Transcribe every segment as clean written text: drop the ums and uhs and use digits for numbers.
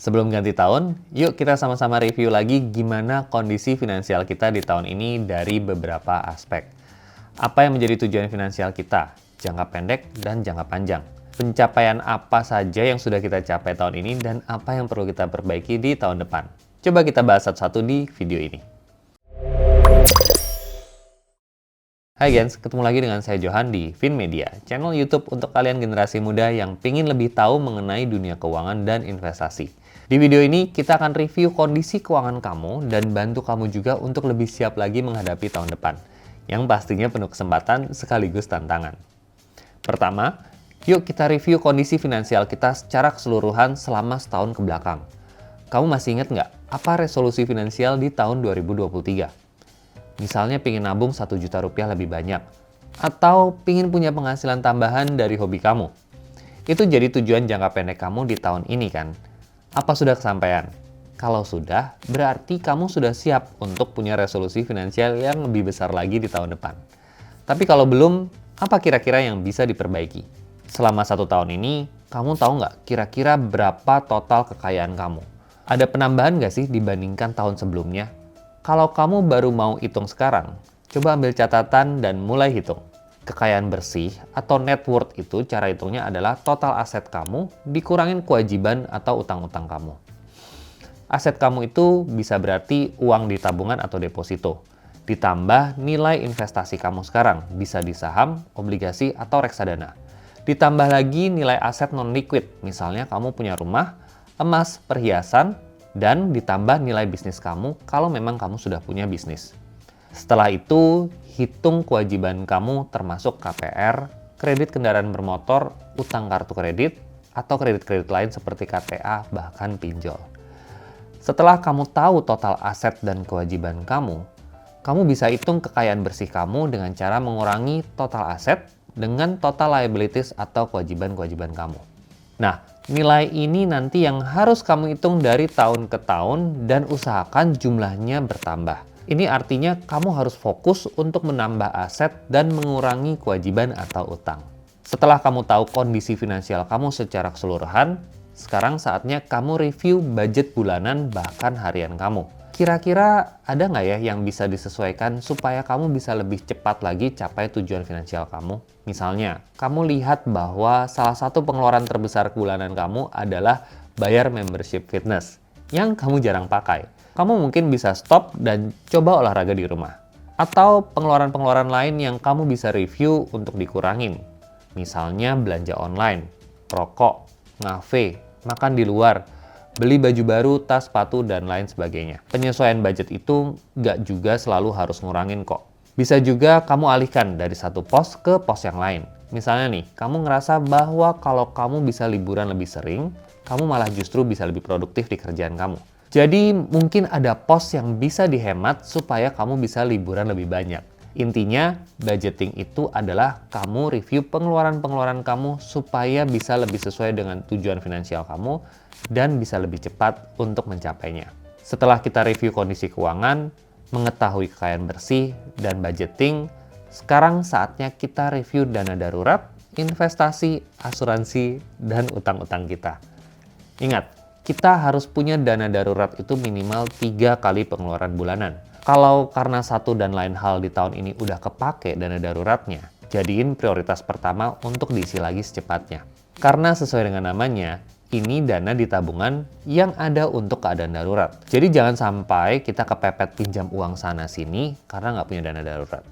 Sebelum ganti tahun, yuk kita sama-sama review lagi gimana kondisi finansial kita di tahun ini dari beberapa aspek. Apa yang menjadi tujuan finansial kita, jangka pendek dan jangka panjang. Pencapaian apa saja yang sudah kita capai tahun ini dan apa yang perlu kita perbaiki di tahun depan. Coba kita bahas satu-satu di video ini. Hai gens, ketemu lagi dengan saya Johan di Finmedia, channel YouTube untuk kalian generasi muda yang pingin lebih tahu mengenai dunia keuangan dan investasi. Di video ini, kita akan review kondisi keuangan kamu dan bantu kamu juga untuk lebih siap lagi menghadapi tahun depan, yang pastinya penuh kesempatan sekaligus tantangan. Pertama, yuk kita review kondisi finansial kita secara keseluruhan selama setahun ke belakang. Kamu masih ingat nggak apa resolusi finansial di tahun 2023? Misalnya pingin nabung 1 juta rupiah lebih banyak, atau pingin punya penghasilan tambahan dari hobi kamu. Itu jadi tujuan jangka pendek kamu di tahun ini kan? Apa sudah kesampaian? Kalau sudah, berarti kamu sudah siap untuk punya resolusi finansial yang lebih besar lagi di tahun depan. Tapi kalau belum, apa kira-kira yang bisa diperbaiki? Selama 1 tahun ini, kamu tahu nggak kira-kira berapa total kekayaan kamu? Ada penambahan nggak sih dibandingkan tahun sebelumnya? Kalau kamu baru mau hitung sekarang, coba ambil catatan dan mulai hitung. Kekayaan bersih atau net worth itu cara hitungnya adalah total aset kamu dikurangin kewajiban atau utang-utang kamu. Aset kamu itu bisa berarti uang di tabungan atau deposito, ditambah nilai investasi kamu sekarang, bisa di saham, obligasi, atau reksadana. Ditambah lagi nilai aset non-liquid, misalnya kamu punya rumah, emas, perhiasan, dan ditambah nilai bisnis kamu kalau memang kamu sudah punya bisnis. Setelah itu, hitung kewajiban kamu termasuk KPR, kredit kendaraan bermotor, utang kartu kredit, atau kredit-kredit lain seperti KTA, bahkan pinjol. Setelah kamu tahu total aset dan kewajiban kamu bisa hitung kekayaan bersih kamu dengan cara mengurangi total aset dengan total liabilities atau kewajiban-kewajiban kamu. Nah, nilai ini nanti yang harus kamu hitung dari tahun ke tahun dan usahakan jumlahnya bertambah. Ini artinya kamu harus fokus untuk menambah aset dan mengurangi kewajiban atau utang. Setelah kamu tahu kondisi finansial kamu secara keseluruhan, sekarang saatnya kamu review budget bulanan bahkan harian kamu. Kira-kira ada nggak ya yang bisa disesuaikan supaya kamu bisa lebih cepat lagi capai tujuan finansial kamu? Misalnya, kamu lihat bahwa salah satu pengeluaran terbesar bulanan kamu adalah bayar membership fitness yang kamu jarang pakai. Kamu mungkin bisa stop dan coba olahraga di rumah. Atau pengeluaran-pengeluaran lain yang kamu bisa review untuk dikurangin. Misalnya belanja online, rokok, ngafe, makan di luar, beli baju baru, tas, sepatu, dan lain sebagainya. Penyesuaian budget itu nggak juga selalu harus ngurangin kok. Bisa juga kamu alihkan dari satu pos ke pos yang lain. Misalnya nih, kamu ngerasa bahwa kalau kamu bisa liburan lebih sering, kamu malah justru bisa lebih produktif di kerjaan kamu. Jadi mungkin ada pos yang bisa dihemat supaya kamu bisa liburan lebih banyak. Intinya, budgeting itu adalah kamu review pengeluaran-pengeluaran kamu supaya bisa lebih sesuai dengan tujuan finansial kamu dan bisa lebih cepat untuk mencapainya. Setelah kita review kondisi keuangan, mengetahui kekayaan bersih, dan budgeting, sekarang saatnya kita review dana darurat, investasi, asuransi, dan utang-utang kita. Ingat, kita harus punya dana darurat itu minimal 3 kali pengeluaran bulanan. Kalau karena satu dan lain hal di tahun ini udah kepake dana daruratnya, jadiin prioritas pertama untuk diisi lagi secepatnya. Karena sesuai dengan namanya, ini dana di tabungan yang ada untuk keadaan darurat. Jadi jangan sampai kita kepepet pinjam uang sana-sini karena nggak punya dana darurat.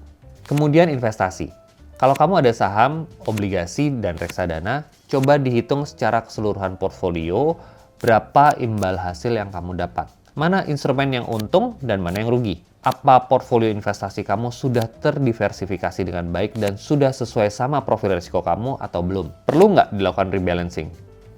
Kemudian investasi. Kalau kamu ada saham, obligasi, dan reksadana, coba dihitung secara keseluruhan portfolio berapa imbal hasil yang kamu dapat. Mana instrumen yang untung dan mana yang rugi? Apa portfolio investasi kamu sudah terdiversifikasi dengan baik dan sudah sesuai sama profil risiko kamu atau belum? Perlu nggak dilakukan rebalancing?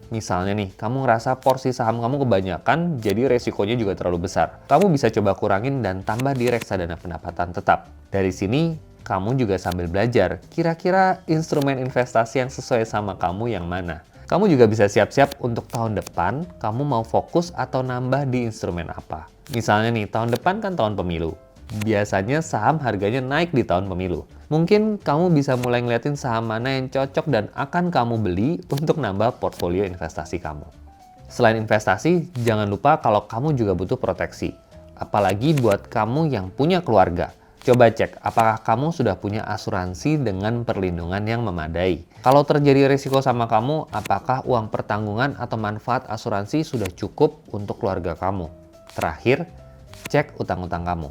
Misalnya nih, kamu ngerasa porsi saham kamu kebanyakan, jadi resikonya juga terlalu besar. Kamu bisa coba kurangin dan tambah di reksadana pendapatan tetap. Dari sini, kamu juga sambil belajar, kira-kira instrumen investasi yang sesuai sama kamu yang mana? Kamu juga bisa siap-siap untuk tahun depan, kamu mau fokus atau nambah di instrumen apa. Misalnya nih, tahun depan kan tahun pemilu. Biasanya saham harganya naik di tahun pemilu. Mungkin kamu bisa mulai ngeliatin saham mana yang cocok dan akan kamu beli untuk nambah portfolio investasi kamu. Selain investasi, jangan lupa kalau kamu juga butuh proteksi. Apalagi buat kamu yang punya keluarga. Coba cek apakah kamu sudah punya asuransi dengan perlindungan yang memadai. Kalau terjadi risiko sama kamu, apakah uang pertanggungan atau manfaat asuransi sudah cukup untuk keluarga kamu? Terakhir, cek utang-utang kamu.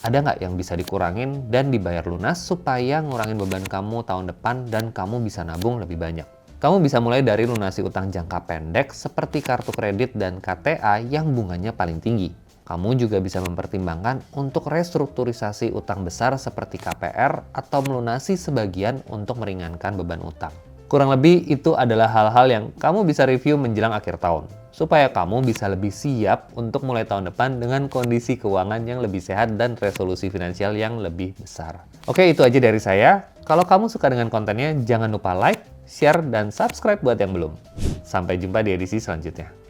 Ada nggak yang bisa dikurangin dan dibayar lunas supaya ngurangin beban kamu tahun depan dan kamu bisa nabung lebih banyak? Kamu bisa mulai dari lunasi utang jangka pendek seperti kartu kredit dan KTA yang bunganya paling tinggi. Kamu juga bisa mempertimbangkan untuk restrukturisasi utang besar seperti KPR atau melunasi sebagian untuk meringankan beban utang. Kurang lebih itu adalah hal-hal yang kamu bisa review menjelang akhir tahun, supaya kamu bisa lebih siap untuk mulai tahun depan dengan kondisi keuangan yang lebih sehat dan resolusi finansial yang lebih besar. Oke, itu aja dari saya. Kalau kamu suka dengan kontennya, jangan lupa like, share, dan subscribe buat yang belum. Sampai jumpa di edisi selanjutnya.